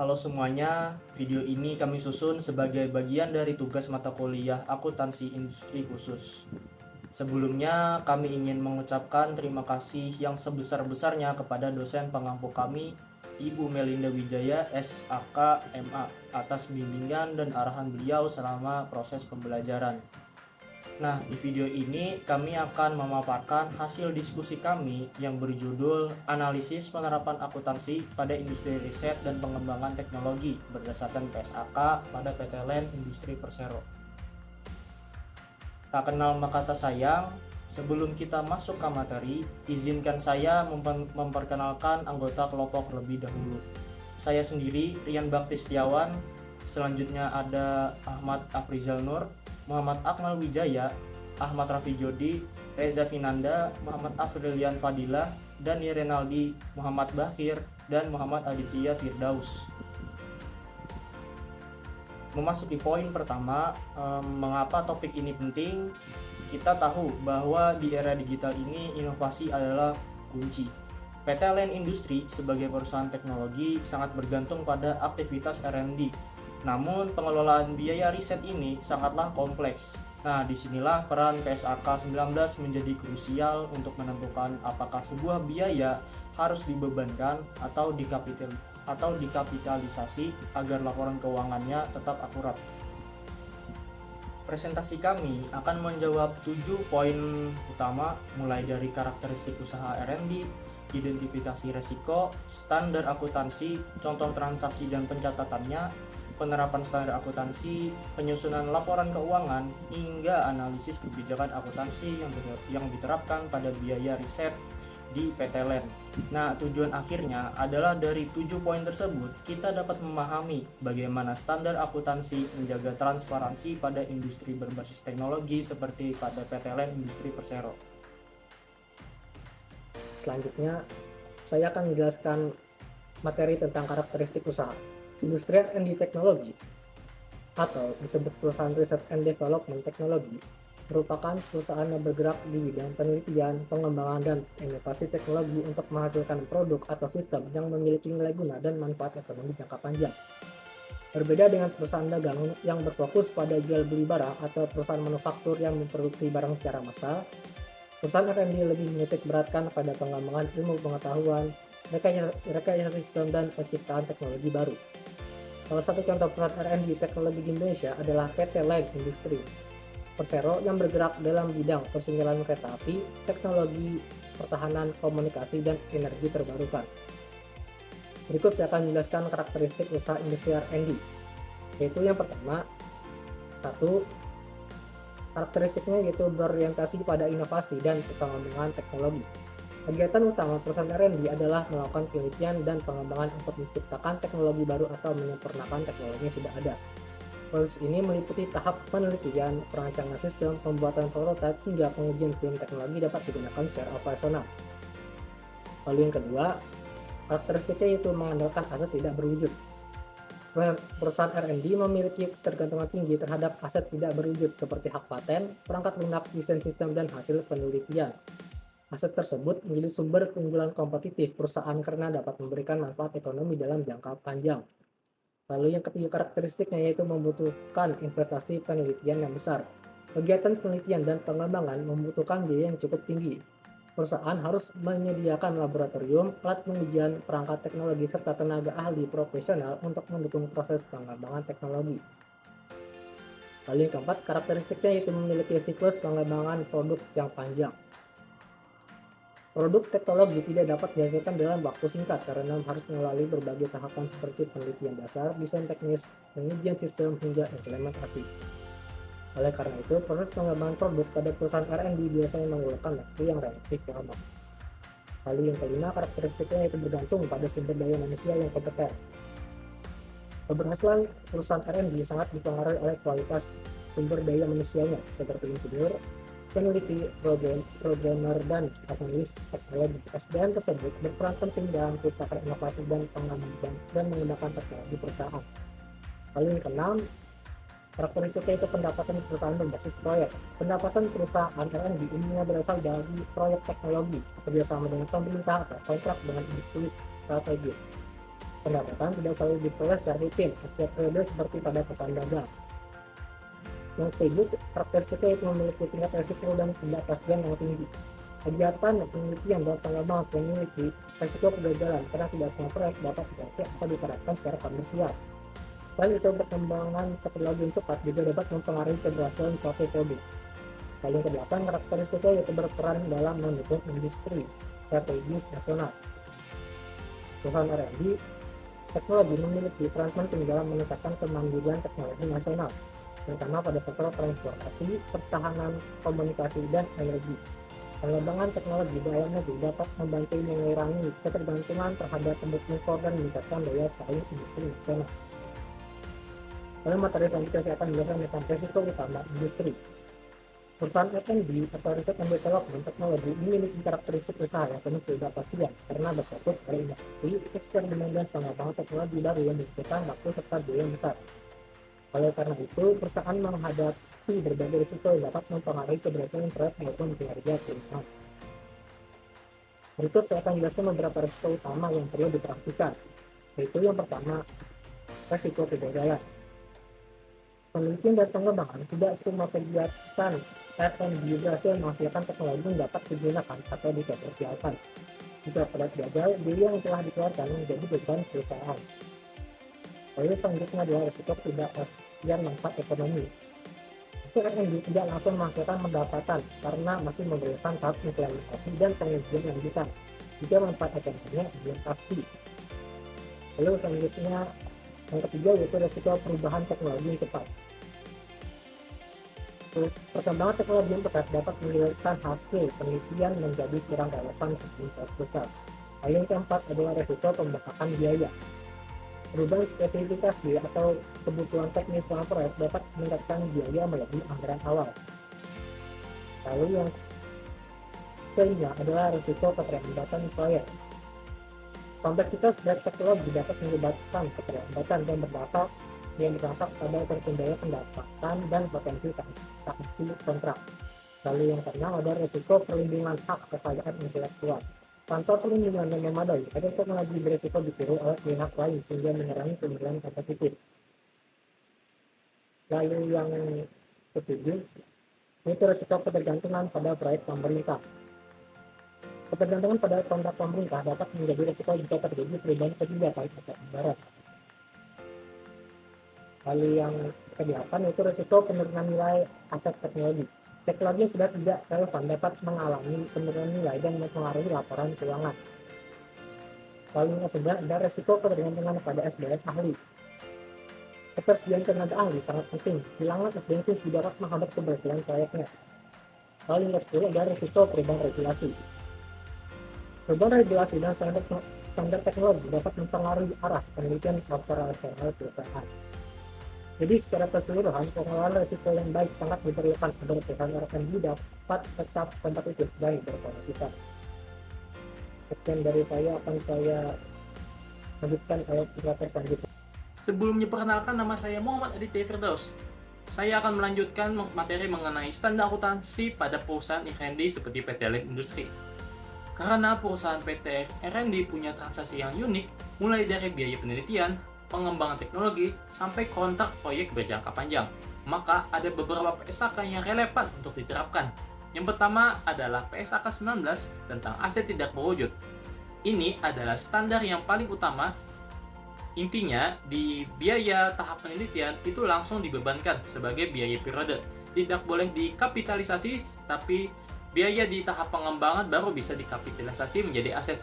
Halo semuanya, video ini kami susun sebagai bagian dari tugas mata kuliah akuntansi industri khusus. Sebelumnya, kami ingin mengucapkan terima kasih yang sebesar-besarnya kepada dosen pengampu kami, Ibu Melinda Wijaya, SAK, MA, atas bimbingan dan arahan beliau selama proses pembelajaran. Nah, di video ini kami akan memaparkan hasil diskusi kami yang berjudul Analisis Penerapan Akuntansi pada Industri Riset dan Pengembangan Teknologi berdasarkan PSAK pada PTLN Industri Persero. Tak kenal maka tak sayang, sebelum kita masuk ke materi, izinkan saya memperkenalkan anggota kelompok terlebih dahulu. Saya sendiri, Rian Bakti Setiawan, selanjutnya ada Ahmad Afrizal Nur, Muhammad Akmal Wijaya, Ahmad Rafi Jodi, Reza Finanda, Muhammad Afrilian Fadilah, Dani Renaldi, Muhammad Bakir, dan Muhammad Aditya Firdaus. Memasuki poin pertama, mengapa topik ini penting? Kita tahu bahwa di era digital ini inovasi adalah kunci. PTLN Industri sebagai perusahaan teknologi sangat bergantung pada aktivitas R&D. Namun pengelolaan biaya riset ini sangatlah kompleks. Nah, disinilah peran PSAK 19 menjadi krusial untuk menentukan apakah sebuah biaya harus dibebankan atau dikapitalisasi agar laporan keuangannya tetap akurat. Presentasi kami akan menjawab 7 poin utama, mulai dari karakteristik usaha R&D, identifikasi resiko, standar akuntansi, contoh transaksi dan pencatatannya, penerapan standar akuntansi, penyusunan laporan keuangan, hingga analisis kebijakan akuntansi yang diterapkan pada biaya riset di PTLN. Nah, tujuan akhirnya adalah dari 7 poin tersebut kita dapat memahami bagaimana standar akuntansi menjaga transparansi pada industri berbasis teknologi seperti pada PTLN Industri Persero. Selanjutnya, saya akan menjelaskan materi tentang karakteristik usaha. Industri R&D Teknologi atau disebut perusahaan Research and Development Teknologi merupakan perusahaan yang bergerak di bidang penelitian, pengembangan, dan inovasi teknologi untuk menghasilkan produk atau sistem yang memiliki nilai guna dan manfaat ekonomi jangka panjang. Berbeda dengan perusahaan dagang yang berfokus pada jual beli barang atau perusahaan manufaktur yang memproduksi barang secara massal, perusahaan R&D lebih menitik beratkan pada pengembangan ilmu pengetahuan, rekayasa sistem, dan penciptaan teknologi baru. Salah satu contoh perusahaan R&D teknologi di Indonesia adalah PT Line Industri Persero yang bergerak dalam bidang persinggalan kereta api, teknologi pertahanan, komunikasi, dan energi terbarukan. Berikut saya akan menjelaskan karakteristik usaha industri R&D, yaitu yang pertama, satu, karakteristiknya yaitu berorientasi pada inovasi dan pengembangan teknologi. Kegiatan utama perusahaan R&D adalah melakukan penelitian dan pengembangan untuk menciptakan teknologi baru atau menyempurnakan teknologi yang sudah ada. Proses ini meliputi tahap penelitian, perancangan sistem, pembuatan prototipe, hingga pengujian sebelum teknologi dapat digunakan secara operasional. Lalu yang kedua, karakteristiknya yaitu mengandalkan aset tidak berwujud. Perusahaan R&D memiliki ketergantungan tinggi terhadap aset tidak berwujud seperti hak paten, perangkat lunak, desain sistem, dan hasil penelitian. Aset tersebut menjadi sumber keunggulan kompetitif perusahaan karena dapat memberikan manfaat ekonomi dalam jangka panjang. Lalu yang ketiga karakteristiknya yaitu membutuhkan investasi penelitian yang besar. Kegiatan penelitian dan pengembangan membutuhkan biaya yang cukup tinggi. Perusahaan harus menyediakan laboratorium, alat pengujian, perangkat teknologi, serta tenaga ahli profesional untuk mendukung proses pengembangan teknologi. Lalu yang keempat, karakteristiknya yaitu memiliki siklus pengembangan produk yang panjang. Produk teknologi tidak dapat dihasilkan dalam waktu singkat karena harus melalui berbagai tahapan seperti penelitian dasar, desain teknis, pengujian sistem, hingga implementasi. Oleh karena itu, proses pengembangan produk pada perusahaan R&D biasanya menggunakan waktu yang relatif lama. Lalu yang kelima, karakteristiknya yaitu bergantung pada sumber daya manusia yang kompeten. Keberhasilan perusahaan R&D sangat dipengaruhi oleh kualitas sumber daya manusianya, seperti insinyur, peneliti, programmer, dan analis teknologi. SDM tersebut berperan penting dalam menciptakan inovasi dan pengembangan dan menggunakan teknologi perusahaan. Lalu yang keenam, karakteristiknya itu pendapatan perusahaan berbasis proyek. Pendapatan perusahaan R&D umumnya berasal dari proyek teknologi, kerjasama dengan pemerintah atau kontrak dengan industri strategis. Pendapatan tidak selalu diperoleh secara rutin setiap periode seperti pada pesan dagang. Yang kedua, karakteristiknya itu memiliki tingkat resiko dan ketidakpastian yang tinggi. Kegiatan penelitian dan pengembangan memiliki resiko kegagalan karena tidak semua proyek dapat diakses atau diterapkan secara komersial. Selain itu, perkembangan teknologi yang cepat juga dapat mempengaruhi keberhasilan suatu produk. Lalu yang kedelapan, karakteristiknya yaitu berperan dalam mendukung industri strategis nasional. Perusahaan R&D teknologi memiliki peran penting dalam meningkatkan kemandirian teknologi nasional, terutama pada sektor transportasi, pertahanan, komunikasi, dan energi. Pengembangan teknologi dalam negeri dapat membantu mengurangi ketergantungan terhadap impor dan meningkatkan daya saing industri nasional. Lalu materi selanjutnya saya akan menjelaskan tentang risiko utama industri. Perusahaan R&D atau Research and Development Technology memiliki karakteristik usaha yang penuh ketidakpastian karena berfokus pada inovasi, eksperimen, dan pengembangan teknologi baru yang membutuhkan waktu serta biaya yang besar. Oleh karena itu, perusahaan menghadapi berbagai risiko yang dapat mempengaruhi keberhasilan proyek maupun kinerja perusahaan. Berikut saya akan menjelaskan beberapa risiko utama yang perlu diperhatikan, yaitu yang pertama, risiko kegagalan. Penelitian dan pengembangan tidak semua kegiatan R&D berhasil menghasilkan teknologi yang dapat digunakan atau dikomersialkan. Jika proyek gagal, biaya yang telah dikeluarkan menjadi beban perusahaan. Lalu selanjutnya adalah risiko ketidakpastian manfaat ekonomi. Hasil R&D tidak langsung menghasilkan pendapatan karena masih memerlukan tahap implementasi dan pengujian lanjutan. Jika manfaat ekonominya belum pasti. Lalu selanjutnya yang ketiga yaitu risiko perubahan teknologi yang cepat. Perkembangan teknologi yang pesat dapat menyebabkan hasil penelitian menjadi kurang relevan secara besar. Lalu yang keempat adalah risiko pembengkakan biaya. Perubahan spesifikasi atau kebutuhan teknis dalam proyek dapat meningkatkan biaya melebihi anggaran awal. Lalu yang kelima adalah risiko keterlambatan proyek. Kompleksitas dari teknologi dapat menyebabkan keterlambatan dan berdampak pada tertundanya pendapatan dan potensi sanksi kontrak. Lalu yang keenam adalah risiko perlindungan hak kekayaan intelektual. Tanpa perlindungan yang memadai, ada teknologi berisiko ditiru oleh pihak lain sehingga menyerang keunggulan kompetitif. Lalu yang ketujuh, itu risiko ketergantungan pada proyek pemerintah. Ketergantungan pada kontrak pemerintah dapat menjadi risiko jika terjadi perubahan kebijakan atau anggaran. Lalu yang kedelapan itu risiko penurunan nilai aset teknologi. Teknologi sudah tidak relevan dapat mengalami penurunan nilai dan mempengaruhi laporan keuangan. Lalu yang kesembilan ada risiko ketergantungan pada SDM ahli. Ketersediaan tenaga ahli sangat penting. Hilangnya SDM itu dapat menghambat keberhasilan proyeknya. Lalu yang ke-10 ada risiko perubahan regulasi. Perubahan regulasi dan standar teknologi dapat mempengaruhi arah penelitian operasional perusahaan. Jadi secara keseluruhan, pengelolaan risiko yang baik sangat diperlukan agar perusahaan R&D dapat tetap kompetitif dan berkualitas. Sekian dari saya, akan saya lanjutkan ayat selanjutnya. Sebelumnya perkenalkan, nama saya Muhammad Aditya Firdaus. Saya akan melanjutkan materi mengenai standar akuntansi pada perusahaan R&D seperti PT Lin Industri. Karena perusahaan PT R&D punya transaksi yang unik, mulai dari biaya penelitian, pengembangan teknologi, sampai kontrak proyek berjangka panjang, maka ada beberapa PSAK yang relevan untuk diterapkan. Yang pertama adalah PSAK 19 tentang aset tidak berwujud. Ini adalah standar yang paling utama. Intinya, di biaya tahap penelitian itu langsung dibebankan sebagai biaya periode. Tidak boleh dikapitalisasi, tapi biaya di tahap pengembangan baru bisa dikapitalisasi menjadi aset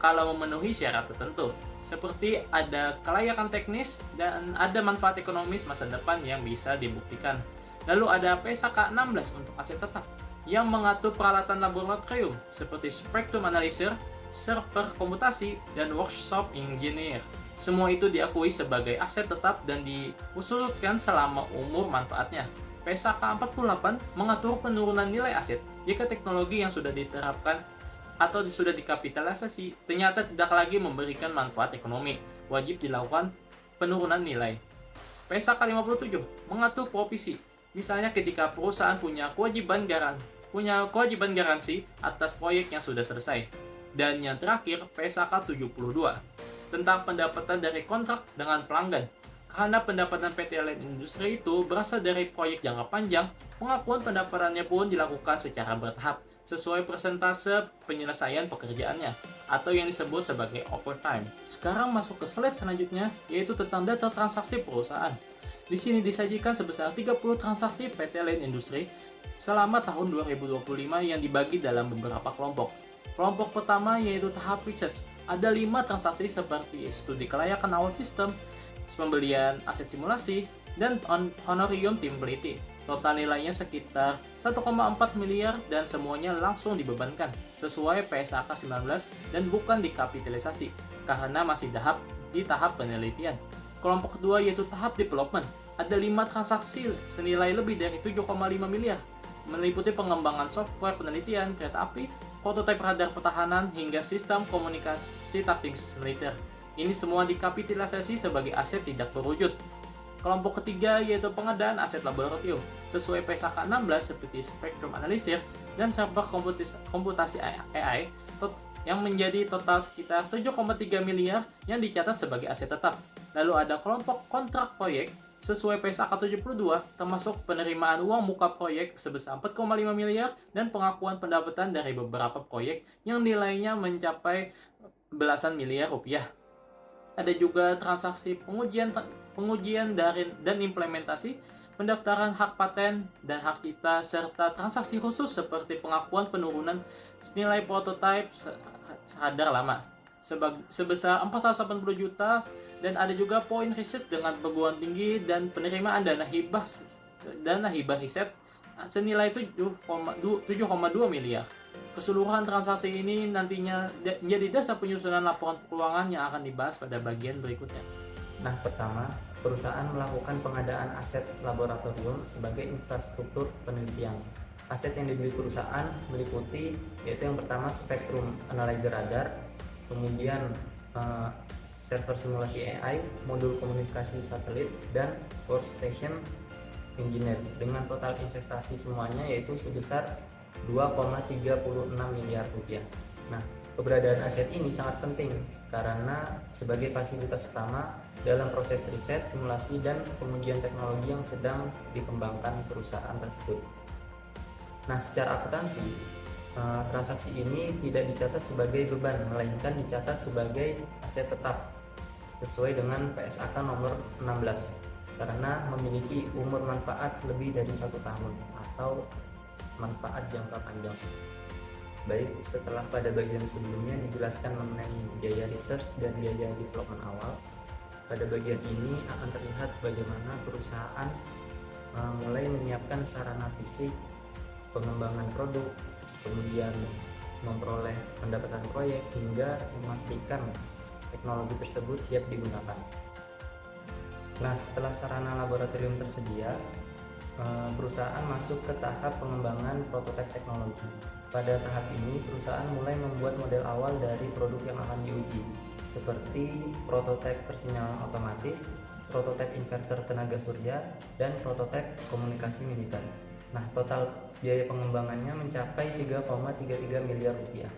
kalau memenuhi syarat tertentu, seperti ada kelayakan teknis dan ada manfaat ekonomis masa depan yang bisa dibuktikan. Lalu ada PSAK 16 untuk aset tetap yang mengatur peralatan laboratorium seperti spektrum analyzer, server komputasi, dan workshop engineer. Semua itu diakui sebagai aset tetap dan diusulkan selama umur manfaatnya. PSAK 48 mengatur penurunan nilai aset jika teknologi yang sudah diterapkan atau sudah dikapitalisasi ternyata tidak lagi memberikan manfaat ekonomi, wajib dilakukan penurunan nilai. PSAK 57 mengatur provisi, misalnya ketika perusahaan punya kewajiban garansi atas proyek yang sudah selesai. Dan yang terakhir, PSAK 72 tentang pendapatan dari kontrak dengan pelanggan. Karena pendapatan PT LN Industri itu berasal dari proyek jangka panjang, pengakuan pendapatannya pun dilakukan secara bertahap, sesuai persentase penyelesaian pekerjaannya, atau yang disebut sebagai overtime. Sekarang masuk ke slide selanjutnya, yaitu tentang data transaksi perusahaan. Di sini disajikan sebesar 30 transaksi PT LN Industri selama tahun 2025 yang dibagi dalam beberapa kelompok. Kelompok pertama yaitu tahap research. Ada 5 transaksi seperti studi kelayakan awal sistem, pembelian aset simulasi, dan honorium tim peneliti. Total nilainya sekitar 1,4 miliar dan semuanya langsung dibebankan sesuai PSAK 19 dan bukan dikapitalisasi karena masih di tahap penelitian. Kelompok kedua yaitu tahap development. Ada 5 transaksi senilai lebih dari 7,5 miliar, meliputi pengembangan software penelitian kereta api, prototipe radar pertahanan, hingga sistem komunikasi taktik militer. Ini semua dikapitalisasi sebagai aset tidak berwujud. Kelompok ketiga yaitu pengadaan aset laboratorium sesuai PSAK 16 seperti spektrum analisir dan server komputasi AI yang menjadi total sekitar 7,3 miliar yang dicatat sebagai aset tetap. Lalu ada kelompok kontrak proyek sesuai PSAK 72 termasuk penerimaan uang muka proyek sebesar 4,5 miliar dan pengakuan pendapatan dari beberapa proyek yang nilainya mencapai belasan miliar rupiah. Ada juga transaksi pengujian dan implementasi, pendaftaran hak paten dan hak cipta, serta transaksi khusus seperti pengakuan penurunan nilai prototipe radar lama sebesar 480 juta, dan ada juga poin research dengan perguruan tinggi dan penerimaan dana hibah riset senilai 7,2 miliar. Keseluruhan transaksi ini nantinya menjadi dasar penyusunan laporan keuangan yang akan dibahas pada bagian berikutnya. Nah, pertama, perusahaan melakukan pengadaan aset laboratorium sebagai infrastruktur penelitian. Aset yang dibeli perusahaan meliputi yaitu yang pertama spektrum analyzer radar, kemudian server simulasi AI, modul komunikasi satelit, dan workstation engineer dengan total investasi semuanya yaitu sebesar 2,36 miliar rupiah. Nah, keberadaan aset ini sangat penting karena sebagai fasilitas utama dalam proses riset, simulasi, dan pengujian teknologi yang sedang dikembangkan perusahaan tersebut. Nah, secara akuntansi, transaksi ini tidak dicatat sebagai beban, melainkan dicatat sebagai aset tetap sesuai dengan PSAK nomor 16 karena memiliki umur manfaat lebih dari 1 tahun atau manfaat jangka panjang. Baik, setelah pada bagian sebelumnya dijelaskan mengenai biaya research dan biaya development awal, pada bagian ini akan terlihat bagaimana perusahaan mulai menyiapkan sarana fisik, pengembangan produk, kemudian memperoleh pendapatan proyek hingga memastikan teknologi tersebut siap digunakan. Nah, setelah sarana laboratorium tersedia, perusahaan masuk ke tahap pengembangan prototipe teknologi. Pada tahap ini, perusahaan mulai membuat model awal dari produk yang akan diuji, seperti prototipe persinyalan otomatis, prototipe inverter tenaga surya, dan prototipe komunikasi militer. Nah, total biaya pengembangannya mencapai 3,33 miliar rupiah.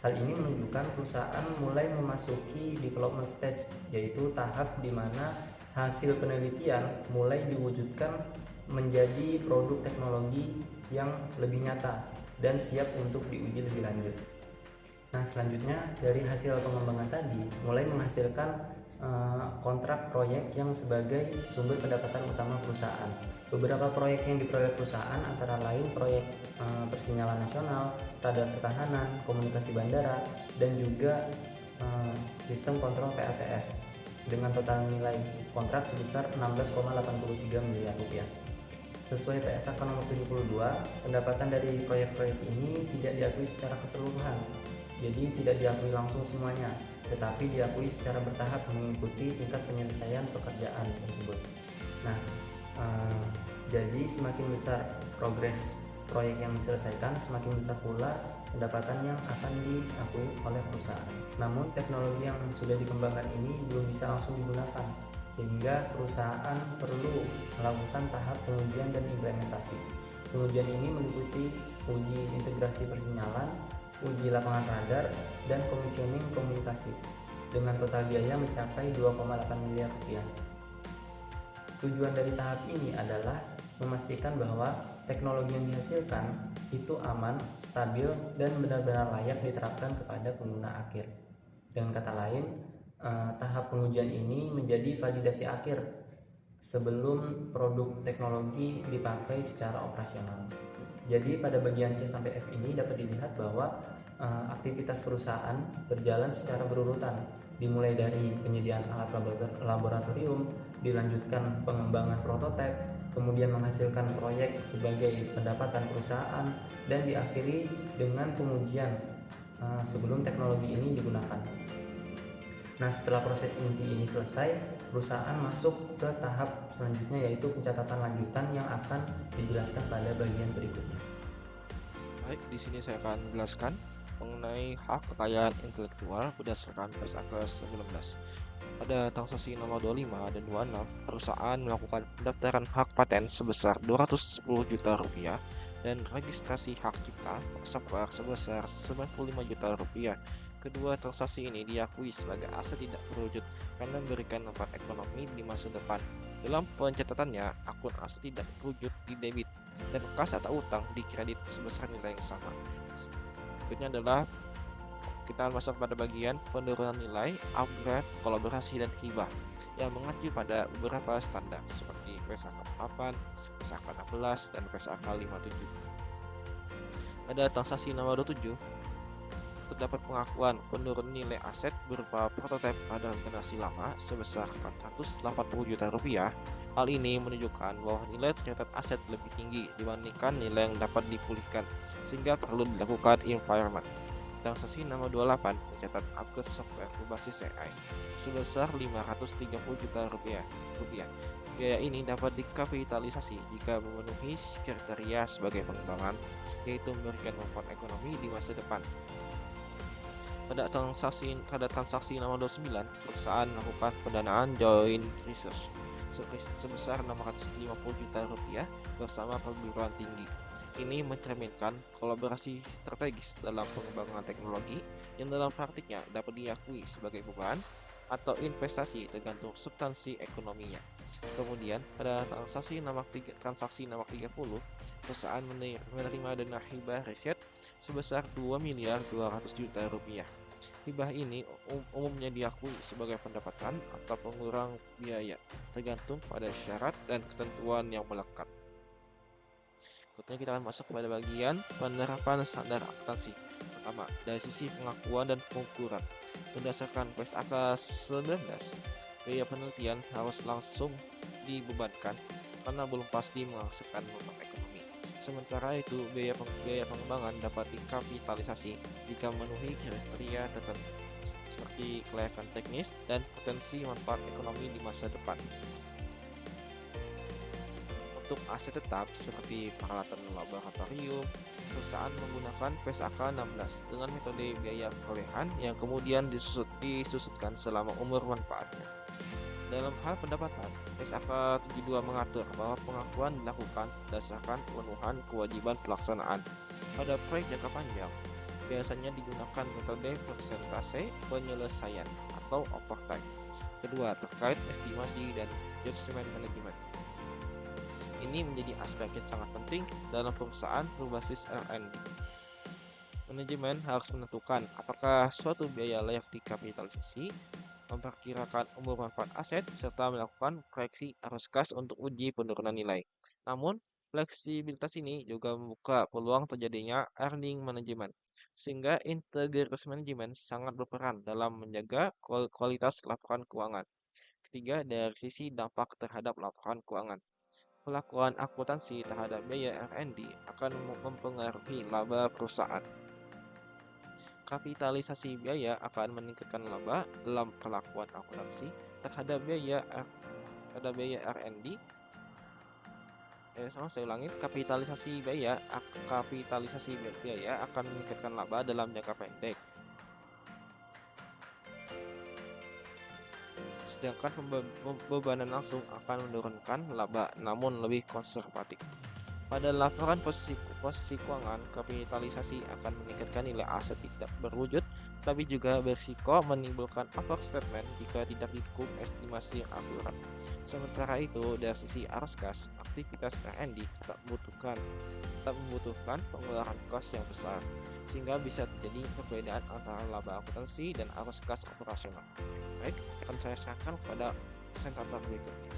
Hal ini menunjukkan perusahaan mulai memasuki development stage, yaitu tahap di mana hasil penelitian mulai diwujudkan menjadi produk teknologi yang lebih nyata dan siap untuk diuji lebih lanjut. Nah, selanjutnya dari hasil pengembangan tadi mulai menghasilkan kontrak proyek yang sebagai sumber pendapatan utama perusahaan. Beberapa proyek yang diperoleh perusahaan antara lain proyek persinyalan nasional, radar pertahanan, komunikasi bandara, dan juga sistem kontrol PLTS dengan total nilai kontrak sebesar 16,83 miliar rupiah. Sesuai PSAK nomor 72, pendapatan dari proyek-proyek ini tidak diakui secara keseluruhan. Jadi tidak diakui langsung semuanya, tetapi diakui secara bertahap mengikuti tingkat penyelesaian pekerjaan tersebut. Nah, jadi semakin besar progres proyek yang diselesaikan, semakin besar pula pendapatan yang akan diakui oleh perusahaan. Namun teknologi yang sudah dikembangkan ini belum bisa langsung digunakan, sehingga perusahaan perlu melakukan tahap pengujian dan implementasi. Pengujian ini meliputi uji integrasi persinyalan, uji lapangan radar, dan commissioning komunikasi. dengan total biaya mencapai 2,8 miliar rupiah. Tujuan dari tahap ini adalah memastikan bahwa teknologi yang dihasilkan itu aman, stabil, dan benar-benar layak diterapkan kepada pengguna akhir. Dengan kata lain, tahap pengujian ini menjadi validasi akhir sebelum produk teknologi dipakai secara operasional. Jadi pada bagian C sampai F ini dapat dilihat bahwa aktivitas perusahaan berjalan secara berurutan, dimulai dari penyediaan alat laboratorium, dilanjutkan pengembangan prototipe, kemudian menghasilkan proyek sebagai pendapatan perusahaan, dan diakhiri dengan pengujian sebelum teknologi ini digunakan. Nah, setelah proses inti ini selesai, perusahaan masuk ke tahap selanjutnya, yaitu pencatatan lanjutan yang akan dijelaskan pada bagian berikutnya. Baik, di sini saya akan menjelaskan mengenai hak kekayaan intelektual berdasarkan Persaker 19. Pada transaksi nomor 25 dan 26, perusahaan melakukan pendaftaran hak paten sebesar 210 juta rupiah dan registrasi hak cipta software sebesar 95 juta rupiah. Kedua transaksi ini diakui sebagai aset tidak berwujud karena memberikan manfaat ekonomi di masa depan. Dalam pencatatannya, akun aset tidak berwujud di debit dan kas atau utang di kredit sebesar nilai yang sama. Berikutnya adalah kita masuk pada bagian penurunan nilai, upgrade, kolaborasi, dan hibah yang mengacu pada beberapa standar seperti PSAK 8, PSAK 16, dan PSAK 57. Pada transaksi nomor 27, terdapat pengakuan penurunan nilai aset berupa prototipe pada generasi lama sebesar 480 juta rupiah. Hal ini menunjukkan bahwa nilai tercatat aset lebih tinggi dibandingkan nilai yang dapat dipulihkan, sehingga perlu dilakukan impairment. Transaksi nomor 28 mencatat upgrade software berbasis AI sebesar 530 juta rupiah. Biaya ini dapat dikapitalisasi jika memenuhi kriteria sebagai pengembangan, yaitu memberikan manfaat ekonomi di masa depan. Pada transaksi nomor 29, perusahaan melakukan pendanaan joint research sebesar 650 juta rupiah bersama perguruan tinggi. Ini mencerminkan kolaborasi strategis dalam pengembangan teknologi yang dalam praktiknya dapat diakui sebagai beban atau investasi tergantung substansi ekonominya. Kemudian pada transaksi nomor 30, perusahaan menerima dana hibah riset sebesar 2 miliar 200 juta rupiah. Hibah ini umumnya diakui sebagai pendapatan atau pengurang biaya, tergantung pada syarat dan ketentuan yang melekat. Berikutnya kita akan masuk kepada bagian penerapan standar akuntansi. Pertama, dari sisi pengakuan dan pengukuran. Berdasarkan PSAK 19, biaya penelitian harus langsung dibebankan karena belum pasti menghasilkan manfaat ekonomi. Sementara itu, biaya pengembangan dapat dikapitalisasi jika memenuhi kriteria tertentu, seperti kelayakan teknis dan potensi manfaat ekonomi di masa depan. Untuk aset tetap seperti peralatan laboratorium, perusahaan menggunakan PSAK 16 dengan metode biaya perolehan yang kemudian disusutkan selama umur manfaatnya. Dalam hal pendapatan, PSAK 72 mengatur bahwa pengakuan dilakukan berdasarkan pemenuhan kewajiban pelaksanaan. Pada proyek jangka panjang, biasanya digunakan metode persentase penyelesaian atau overtime. Kedua, terkait estimasi dan judgment management. Ini menjadi aspek yang sangat penting dalam perusahaan berbasis R&D. Manajemen harus menentukan apakah suatu biaya layak dikapitalisasi, memperkirakan umur manfaat aset, serta melakukan proyeksi arus kas untuk uji penurunan nilai. Namun, fleksibilitas ini juga membuka peluang terjadinya earning management, sehingga integritas manajemen sangat berperan dalam menjaga kualitas laporan keuangan. Ketiga, dari sisi dampak terhadap laporan keuangan. Pelakuan akuntansi terhadap biaya R&D akan mempengaruhi laba perusahaan. Kapitalisasi biaya akan meningkatkan laba dalam pelakuan akuntansi terhadap biaya R&D. Kapitalisasi biaya akan meningkatkan laba dalam jangka pendek. Sedangkan pembebanan langsung akan menurunkan laba, namun lebih konservatif. Pada laporan posisi keuangan, kapitalisasi akan meningkatkan nilai aset tidak berwujud tapi juga berisiko menimbulkan overstatement jika tidak didukung estimasi yang akurat. Sementara itu, dari sisi arus kas, aktivitas R&D tetap membutuhkan pengeluaran kos yang besar, sehingga bisa terjadi perbedaan antara laba akuntansi dan arus kas operasional. Baik, akan saya serahkan kepada presentator berikutnya.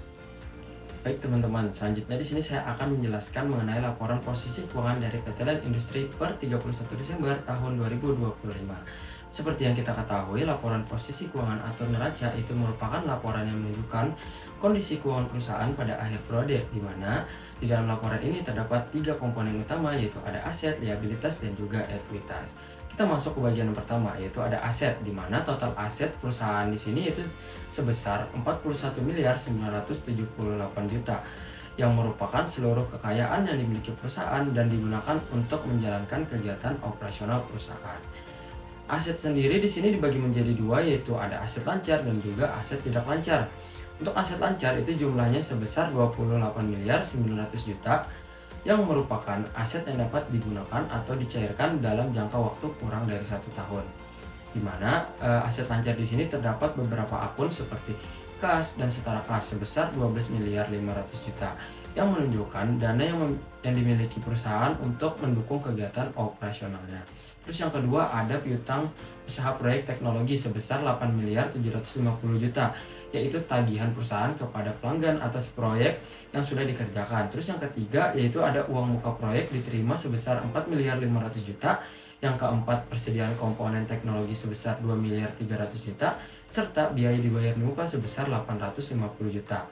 Baik teman-teman, selanjutnya di sini saya akan menjelaskan mengenai laporan posisi keuangan dari PT LINE Industri per 31 Desember tahun 2025. Seperti yang kita ketahui, laporan posisi keuangan atau neraca itu merupakan laporan yang menunjukkan kondisi keuangan perusahaan pada akhir periode, di mana di dalam laporan ini terdapat 3 komponen utama, yaitu ada aset, liabilitas, dan juga ekuitas. Kita masuk ke bagian yang pertama, yaitu ada aset, di mana total aset perusahaan di sini itu sebesar 41.978 juta, yang merupakan seluruh kekayaan yang dimiliki perusahaan dan digunakan untuk menjalankan kegiatan operasional perusahaan. Aset sendiri di sini dibagi menjadi dua, yaitu ada aset lancar dan juga aset tidak lancar. Untuk aset lancar itu jumlahnya sebesar 28.900 juta, yang merupakan aset yang dapat digunakan atau dicairkan dalam jangka waktu kurang dari 1 tahun. Di mana aset lancar di sini terdapat beberapa akun seperti kas dan setara kas sebesar 12.500 juta, yang menunjukkan dana yang dimiliki perusahaan untuk mendukung kegiatan operasionalnya. Terus yang kedua ada piutang usaha proyek teknologi sebesar 8.750 juta, yaitu tagihan perusahaan kepada pelanggan atas proyek yang sudah dikerjakan. Terus yang ketiga yaitu ada uang muka proyek diterima sebesar 4.500 juta. Yang keempat, persediaan komponen teknologi sebesar 2.300 juta, serta biaya dibayar di muka sebesar 850 juta.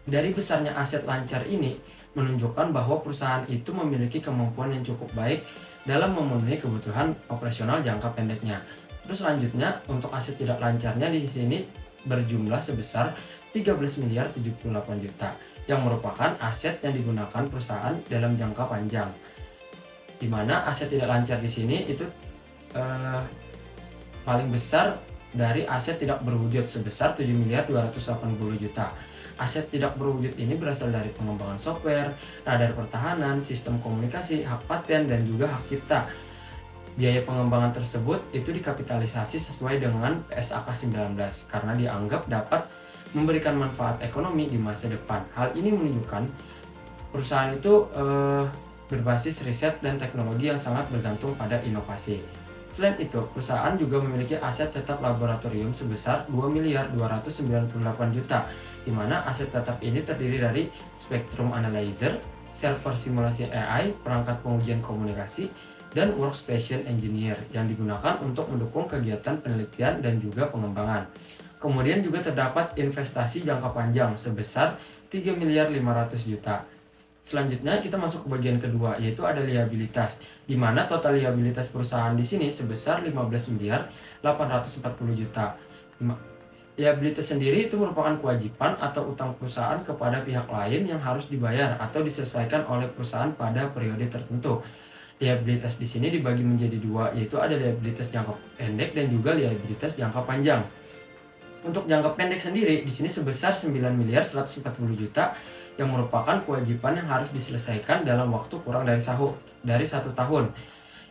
Dari besarnya aset lancar ini menunjukkan bahwa perusahaan itu memiliki kemampuan yang cukup baik dalam memenuhi kebutuhan operasional jangka pendeknya. Terus selanjutnya untuk aset tidak lancarnya di sini berjumlah sebesar 13.078 juta, yang merupakan aset yang digunakan perusahaan dalam jangka panjang. Di mana aset tidak lancar di sini itu paling besar dari aset tidak berwujud sebesar 7.280 juta. Aset tidak berwujud ini berasal dari pengembangan software, radar pertahanan, sistem komunikasi, hak paten, dan juga hak cipta. Biaya pengembangan tersebut itu dikapitalisasi sesuai dengan PSAK 19 karena dianggap dapat memberikan manfaat ekonomi di masa depan. Hal ini menunjukkan perusahaan itu berbasis riset dan teknologi yang sangat bergantung pada inovasi. Selain itu, perusahaan juga memiliki aset tetap laboratorium sebesar 2.298 juta, di mana aset tetap ini terdiri dari Spectrum Analyzer, server simulasi AI, perangkat pengujian komunikasi, dan workstation engineer yang digunakan untuk mendukung kegiatan penelitian dan juga pengembangan. Kemudian juga terdapat investasi jangka panjang sebesar 3.500 juta. Selanjutnya kita masuk ke bagian kedua, yaitu ada liabilitas, di mana total liabilitas perusahaan di sini sebesar 15.840 juta. Liabilitas sendiri itu merupakan kewajiban atau utang perusahaan kepada pihak lain yang harus dibayar atau diselesaikan oleh perusahaan pada periode tertentu. Liabilitas di sini dibagi menjadi dua, yaitu ada liabilitas jangka pendek dan juga liabilitas jangka panjang. Untuk jangka pendek sendiri di sini sebesar 9.140 juta, yang merupakan kewajiban yang harus diselesaikan dalam waktu kurang dari 1 tahun,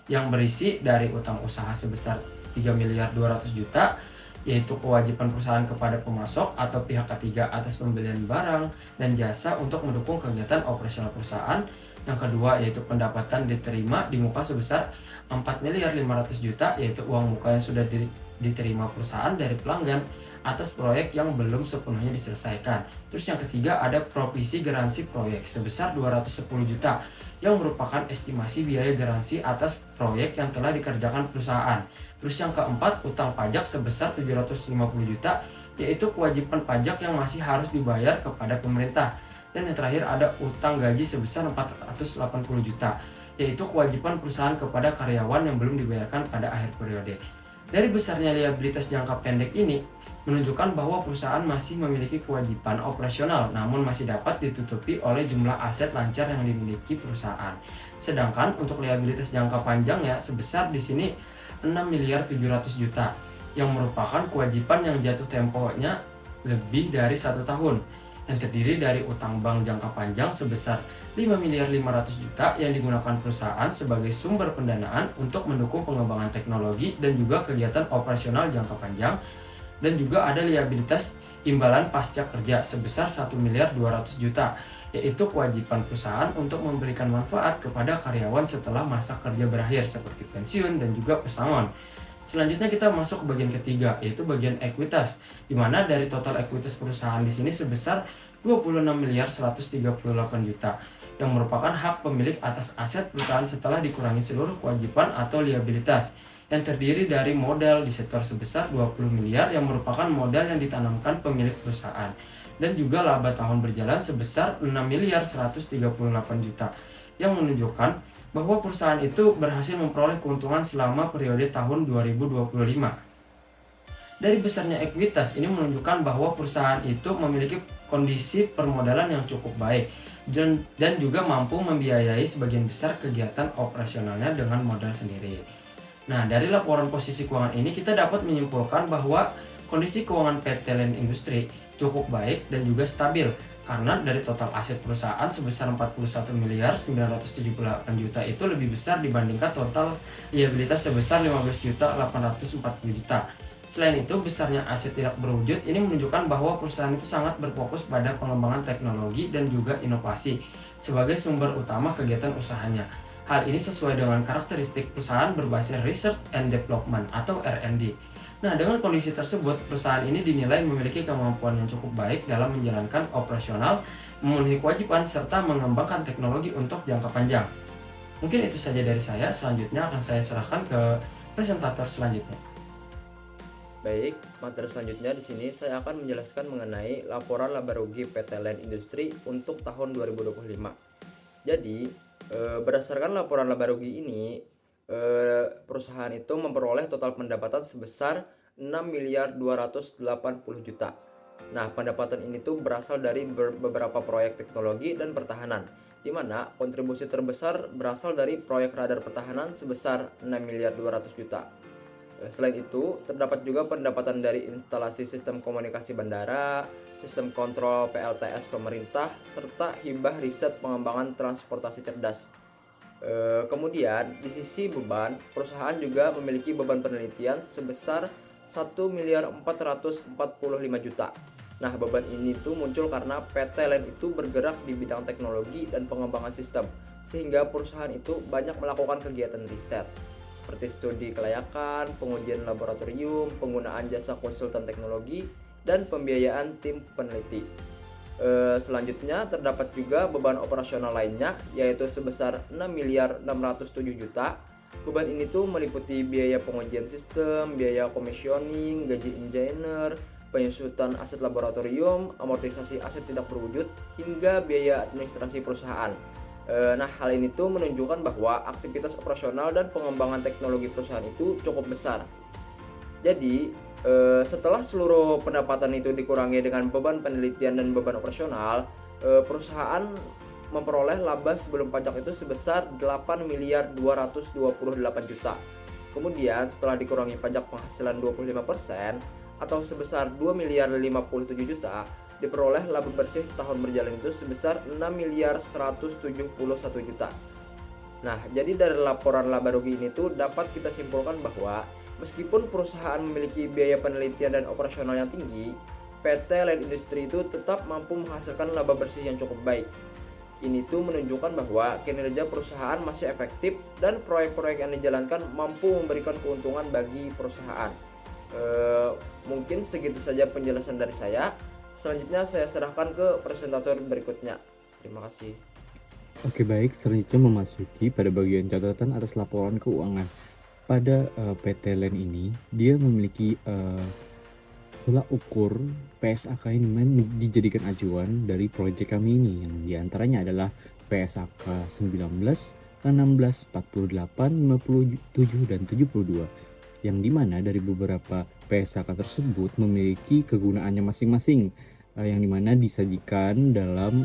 yang berisi dari utang usaha sebesar 3.200 juta, yaitu kewajiban perusahaan kepada pemasok atau pihak ketiga atas pembelian barang dan jasa untuk mendukung kegiatan operasional perusahaan. Yang kedua yaitu pendapatan diterima di muka sebesar 4.500 juta, yaitu uang muka yang sudah diterima perusahaan dari pelanggan atas proyek yang belum sepenuhnya diselesaikan. Terus yang ketiga ada provisi garansi proyek sebesar 210 juta, yang merupakan estimasi biaya garansi atas proyek yang telah dikerjakan perusahaan. Terus yang keempat, utang pajak sebesar 750 juta, yaitu kewajiban pajak yang masih harus dibayar kepada pemerintah. Dan yang terakhir ada utang gaji sebesar 480 juta, yaitu kewajiban perusahaan kepada karyawan yang belum dibayarkan pada akhir periode. Dari besarnya liabilitas jangka pendek ini menunjukkan bahwa perusahaan masih memiliki kewajiban operasional, namun masih dapat ditutupi oleh jumlah aset lancar yang dimiliki perusahaan. Sedangkan untuk liabilitas jangka panjangnya sebesar di sini 6.700 juta, yang merupakan kewajiban yang jatuh temponya lebih dari 1 tahun. yang terdiri dari utang bank jangka panjang sebesar 5.500 juta yang digunakan perusahaan sebagai sumber pendanaan untuk mendukung pengembangan teknologi dan juga kegiatan operasional jangka panjang, dan juga ada liabilitas imbalan pasca kerja sebesar 1.200 juta, yaitu kewajiban perusahaan untuk memberikan manfaat kepada karyawan setelah masa kerja berakhir seperti pensiun dan juga pesangon. Selanjutnya kita masuk ke bagian ketiga, yaitu bagian ekuitas, di mana dari total ekuitas perusahaan di sini sebesar 26.138 juta, yang merupakan hak pemilik atas aset perusahaan setelah dikurangi seluruh kewajiban atau liabilitas, yang terdiri dari modal di sektor sebesar 20 miliar yang merupakan modal yang ditanamkan pemilik perusahaan, dan juga laba tahun berjalan sebesar 6.138 juta, yang menunjukkan bahwa perusahaan itu berhasil memperoleh keuntungan selama periode tahun 2025. Dari besarnya ekuitas ini menunjukkan bahwa perusahaan itu memiliki kondisi permodalan yang cukup baik dan juga mampu membiayai sebagian besar kegiatan operasionalnya dengan modal sendiri. Nah, dari laporan posisi keuangan ini kita dapat menyimpulkan bahwa kondisi keuangan PT LAN Industri cukup baik dan juga stabil, karena dari total aset perusahaan sebesar 41.978 juta itu lebih besar dibandingkan total liabilitas sebesar 15.840 juta. Selain itu, besarnya aset tidak berwujud ini menunjukkan bahwa perusahaan itu sangat berfokus pada pengembangan teknologi dan juga inovasi sebagai sumber utama kegiatan usahanya. Hal ini sesuai dengan karakteristik perusahaan berbasis Research and Development atau R&D. Nah, dengan kondisi tersebut, perusahaan ini dinilai memiliki kemampuan yang cukup baik dalam menjalankan operasional, memenuhi kewajiban, serta mengembangkan teknologi untuk jangka panjang. Mungkin itu saja dari saya, selanjutnya akan saya serahkan ke presentator selanjutnya. Baik, materi selanjutnya di sini saya akan menjelaskan mengenai laporan laba rugi PT LAN Industri untuk tahun 2025. Jadi, berdasarkan laporan laba rugi ini, perusahaan itu memperoleh total pendapatan sebesar 6.280 juta. Nah, pendapatan ini tuh berasal dari beberapa proyek teknologi dan pertahanan, di mana kontribusi terbesar berasal dari proyek radar pertahanan sebesar 6.200 juta. Selain itu, terdapat juga pendapatan dari instalasi sistem komunikasi bandara, sistem kontrol PLTS pemerintah, serta hibah riset pengembangan transportasi cerdas. Kemudian, di sisi beban, perusahaan juga memiliki beban penelitian sebesar 1.445 juta. Nah, beban ini tuh muncul karena PT LAN itu bergerak di bidang teknologi dan pengembangan sistem, sehingga perusahaan itu banyak melakukan kegiatan riset seperti studi kelayakan, pengujian laboratorium, penggunaan jasa konsultan teknologi, dan pembiayaan tim peneliti. Selanjutnya terdapat juga beban operasional lainnya, yaitu sebesar 6.607 juta. Beban ini tuh meliputi biaya pengujian sistem, biaya komisioning, gaji engineer, penyusutan aset laboratorium, amortisasi aset tidak berwujud, hingga biaya administrasi perusahaan. Nah, hal ini tuh menunjukkan bahwa aktivitas operasional dan pengembangan teknologi perusahaan itu cukup besar. Jadi, setelah seluruh pendapatan itu dikurangi dengan beban penelitian dan beban operasional, perusahaan memperoleh laba sebelum pajak itu sebesar 8.228 juta. Kemudian, setelah dikurangi pajak penghasilan 25% atau sebesar 2.057 juta, diperoleh laba bersih tahun berjalan itu sebesar 6.171 juta. Nah, jadi dari laporan laba rugi ini tuh dapat kita simpulkan bahwa meskipun perusahaan memiliki biaya penelitian dan operasional yang tinggi, PT LAN Industri itu tetap mampu menghasilkan laba bersih yang cukup baik. Ini tuh menunjukkan bahwa kinerja perusahaan masih efektif dan proyek-proyek yang dijalankan mampu memberikan keuntungan bagi perusahaan. Mungkin segitu saja penjelasan dari saya. Selanjutnya saya serahkan ke presentator berikutnya. Terima kasih. Oke, baik, selanjutnya memasuki pada bagian catatan atas laporan keuangan. Pada PT LAN ini, dia memiliki tolak ukur PSAK yang dijadikan acuan dari proyek kami ini, yang diantaranya adalah PSAK 19, 16, 48, 57, dan 72. Yang dimana dari beberapa PSAK tersebut memiliki kegunaannya masing-masing, yang dimana disajikan dalam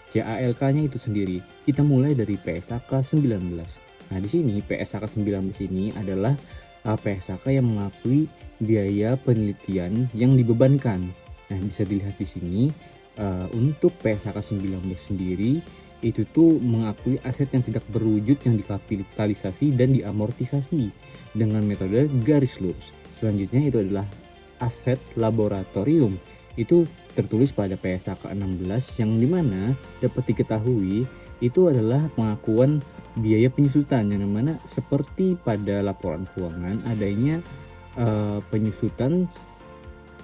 CALK-nya itu sendiri. Kita mulai dari PSAK 19. Nah, di sini PSAK 19 ini adalah PSAK yang mengakui biaya penelitian yang dibebankan. Nah, bisa dilihat di sini Untuk PSAK 19 sendiri itu tuh mengakui aset yang tidak berwujud yang dikapitalisasi dan diamortisasi dengan metode garis lurus. Selanjutnya itu adalah aset laboratorium. Itu tertulis pada PSAK 16 yang dimana dapat diketahui itu adalah pengakuan biaya penyusutan yang dimana seperti pada laporan keuangan adanya penyusutan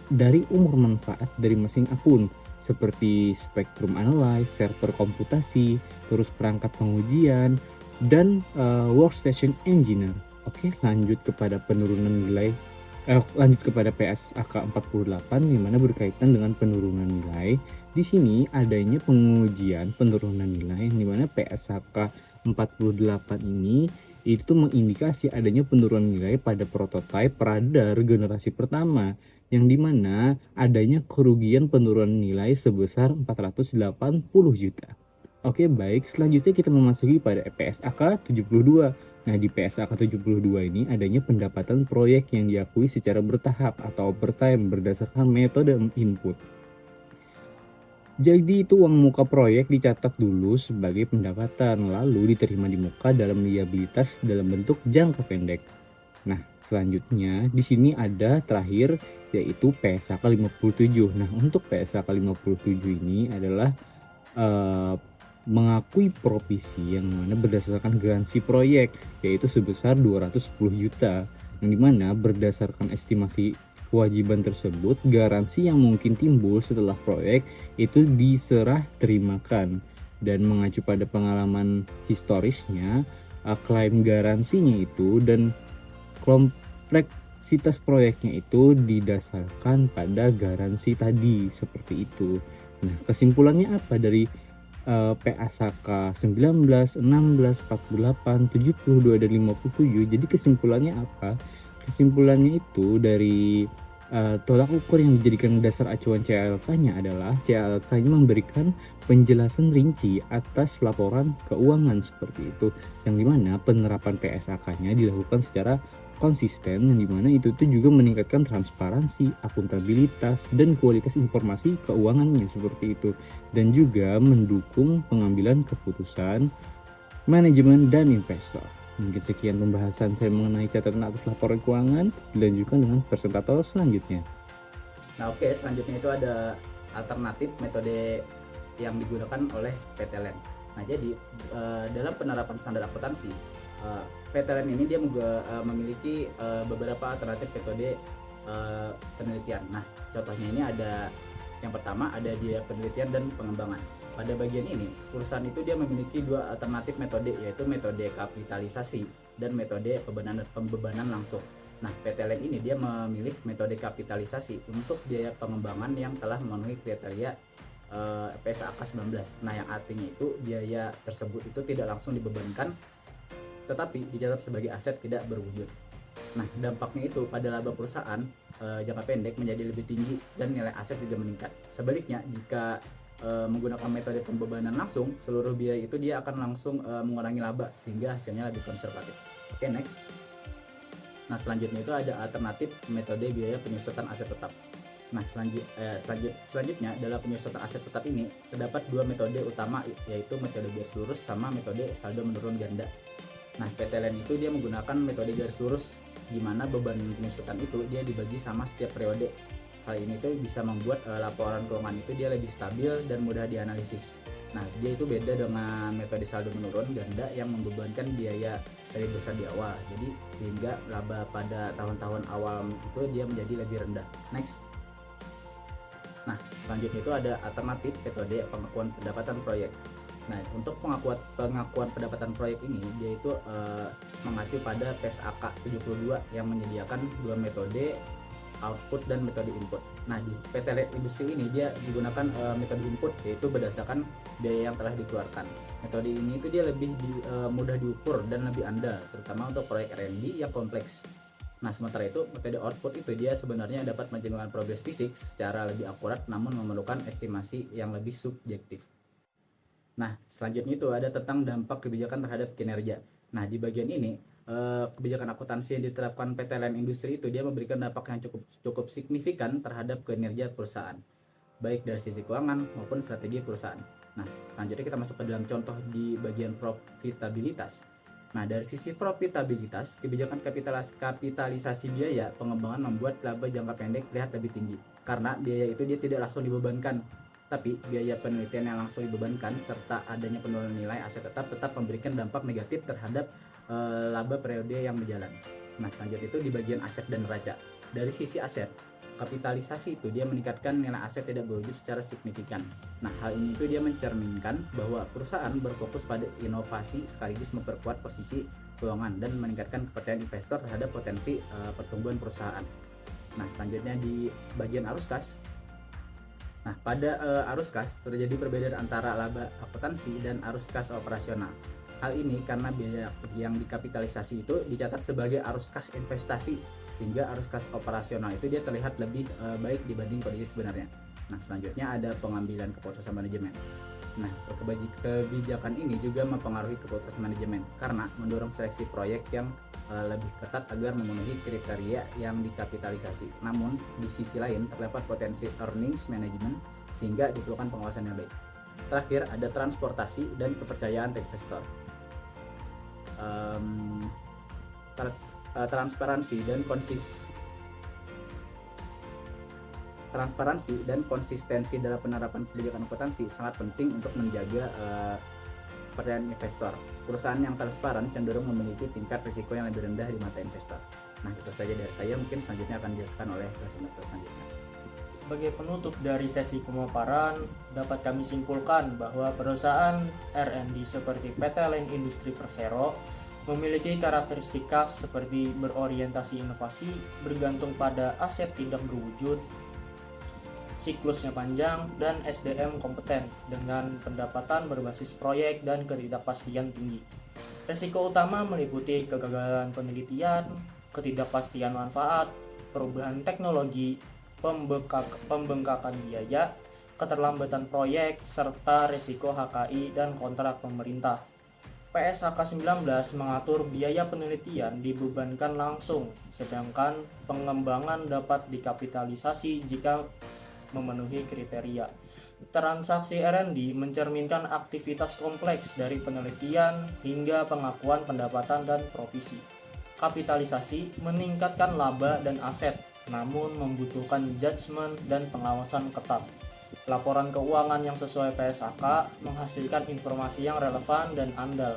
dari umur manfaat dari masing akun seperti spektrum analyze, server komputasi, terus perangkat pengujian, dan workstation engineer. Oke, lanjut kepada penurunan nilai lanjut kepada PSAK 48 di mana berkaitan dengan penurunan nilai. Di sini adanya pengujian penurunan nilai yang dimana PSAK 48 ini itu mengindikasi adanya penurunan nilai pada prototipe radar generasi pertama yang dimana adanya kerugian penurunan nilai sebesar 480 juta. Oke, baik, selanjutnya kita memasuki pada PSAK 72. Nah, di PSAK 72 ini adanya pendapatan proyek yang diakui secara bertahap atau overtime berdasarkan metode input. Jadi itu uang muka proyek dicatat dulu sebagai pendapatan, lalu diterima di muka dalam liabilitas dalam bentuk jangka pendek. Nah, selanjutnya di sini ada terakhir yaitu PSAK 57. Nah, untuk PSAK 57 ini adalah mengakui provisi yang mana berdasarkan garansi proyek yaitu sebesar 210 juta yang dimana berdasarkan estimasi kewajiban tersebut garansi yang mungkin timbul setelah proyek itu diserah terimakan dan mengacu pada pengalaman historisnya klaim garansinya itu dan kompleksitas proyeknya itu didasarkan pada garansi tadi seperti itu. Nah, kesimpulannya apa dari PSAK 19, 16, 48, 72, dan 57. Jadi kesimpulannya apa? Kesimpulannya itu dari tolak ukur yang dijadikan dasar acuan CLK-nya adalah CLK-nya memberikan penjelasan rinci atas laporan keuangan seperti itu, yang dimana penerapan PSAK-nya dilakukan secara konsisten, yang dimana itu tuh juga meningkatkan transparansi, akuntabilitas, dan kualitas informasi keuangannya seperti itu, dan juga mendukung pengambilan keputusan manajemen dan investor. Mungkin sekian pembahasan saya mengenai catatan atas laporan keuangan, dilanjutkan dengan presentator selanjutnya. Nah, oke, selanjutnya itu ada alternatif metode yang digunakan oleh PTLN. Nah, jadi dalam penerapan standar akuntansi, PTLN ini dia juga memiliki beberapa alternatif metode penelitian. Nah, contohnya ini ada yang pertama ada dia penelitian dan pengembangan. Pada bagian ini, perusahaan itu dia memiliki dua alternatif metode, yaitu metode kapitalisasi dan metode pembebanan langsung. Nah, PTLN ini dia memilih metode kapitalisasi untuk biaya pengembangan yang telah memenuhi kriteria PSAK 19. Nah, yang artinya itu biaya tersebut itu tidak langsung dibebankan, tetapi dicatat sebagai aset tidak berwujud. Nah, dampaknya itu pada laba perusahaan jangka pendek menjadi lebih tinggi dan nilai aset juga meningkat. Sebaliknya, jika menggunakan metode pembebanan langsung, seluruh biaya itu dia akan langsung mengurangi laba sehingga hasilnya lebih konservatif. Oke, next. Nah, selanjutnya itu ada alternatif metode biaya penyusutan aset tetap. Nah, selanjutnya dalam penyusutan aset tetap ini terdapat dua metode utama, yaitu metode garis lurus sama metode saldo menurun ganda. Nah, PTLN itu dia menggunakan metode garis lurus, di mana beban penyusutan itu dia dibagi sama setiap periode. Hal ini tuh bisa membuat laporan keuangan itu dia lebih stabil dan mudah dianalisis. Nah, dia itu beda dengan metode saldo menurun ganda yang membebankan biaya lebih besar di awal. Jadi sehingga laba pada tahun-tahun awal itu dia menjadi lebih rendah. Next. Nah, selanjutnya itu ada alternatif metode pengakuan pendapatan proyek. Nah, untuk pengakuan pendapatan proyek ini dia itu mengacu pada PSAK 72 yang menyediakan dua metode output dan metode input. Nah, di PT Industri ini dia digunakan metode input, yaitu berdasarkan biaya yang telah dikeluarkan. Metode ini itu dia lebih mudah diukur dan lebih andal, terutama untuk proyek R&D yang kompleks. Nah, sementara itu metode output itu dia sebenarnya dapat menjelaskan progres fisik secara lebih akurat, namun memerlukan estimasi yang lebih subjektif. Nah, selanjutnya itu ada tentang dampak kebijakan terhadap kinerja. Nah, di bagian ini kebijakan akuntansi yang diterapkan PTLN Industri itu dia memberikan dampak yang cukup signifikan terhadap kinerja perusahaan. baik dari sisi keuangan maupun strategi perusahaan. Nah, selanjutnya kita masuk ke dalam contoh di bagian profitabilitas. Nah, dari sisi profitabilitas, kebijakan kapitalisasi biaya pengembangan membuat laba jangka pendek terlihat lebih tinggi. Karena biaya itu dia tidak langsung dibebankan, tapi biaya penelitian yang langsung dibebankan serta adanya penurunan nilai aset tetap memberikan dampak negatif terhadap laba periode yang berjalan. Nah, selanjutnya itu di bagian aset dan neraca. Dari sisi aset, kapitalisasi itu dia meningkatkan nilai aset tidak berwujud secara signifikan. Nah, hal ini itu dia mencerminkan bahwa perusahaan berfokus pada inovasi sekaligus memperkuat posisi keuangan dan meningkatkan kepercayaan investor terhadap potensi pertumbuhan perusahaan. Nah, selanjutnya di bagian arus kas. Nah, pada arus kas terjadi perbedaan antara laba akuntansi dan arus kas operasional. Hal ini karena biaya yang dikapitalisasi itu dicatat sebagai arus kas investasi, sehingga arus kas operasional itu dia terlihat lebih baik dibanding kondisi sebenarnya. Nah, selanjutnya ada pengambilan keputusan manajemen. Nah, kebijakan ini juga mempengaruhi keputusan manajemen karena mendorong seleksi proyek yang lebih ketat agar memenuhi kriteria yang dikapitalisasi. Namun, di sisi lain terdapat potensi earnings management sehingga diperlukan pengawasan yang baik. Terakhir, ada transportasi dan kepercayaan investor. Transparansi dan konsistensi dalam penerapan kebijakan akuntansi sangat penting untuk menjaga kepercayaan investor. Perusahaan yang transparan cenderung memiliki tingkat risiko yang lebih rendah di mata investor. Nah, itu saja dari saya, mungkin selanjutnya akan dijelaskan oleh presenter selanjutnya. Sebagai penutup dari sesi pemaparan, dapat kami simpulkan bahwa perusahaan R&D seperti PT Len Industri Persero memiliki karakteristik khas seperti berorientasi inovasi, bergantung pada aset tidak berwujud, siklusnya panjang, dan SDM kompeten dengan pendapatan berbasis proyek dan ketidakpastian tinggi. Risiko utama meliputi kegagalan penelitian, ketidakpastian manfaat, perubahan teknologi, pembengkakan biaya, keterlambatan proyek, serta risiko HKI dan kontrak pemerintah. PSAK 19 mengatur biaya penelitian dibebankan langsung, sedangkan pengembangan dapat dikapitalisasi jika memenuhi kriteria. Transaksi R&D mencerminkan aktivitas kompleks dari penelitian hingga pengakuan pendapatan dan provisi. Kapitalisasi meningkatkan laba dan aset, namun membutuhkan judgement dan pengawasan ketat. Laporan keuangan yang sesuai PSAK menghasilkan informasi yang relevan dan andal.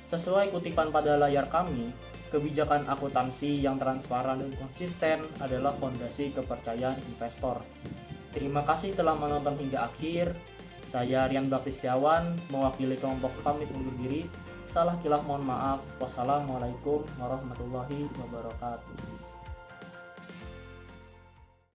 Sesuai kutipan pada layar kami, kebijakan akuntansi yang transparan dan konsisten adalah fondasi kepercayaan investor. Terima kasih telah menonton hingga akhir. Saya Rian Baktistiawan, mewakili kelompok pamit undur diri. Salah kilaf mohon maaf. Wassalamualaikum warahmatullahi wabarakatuh.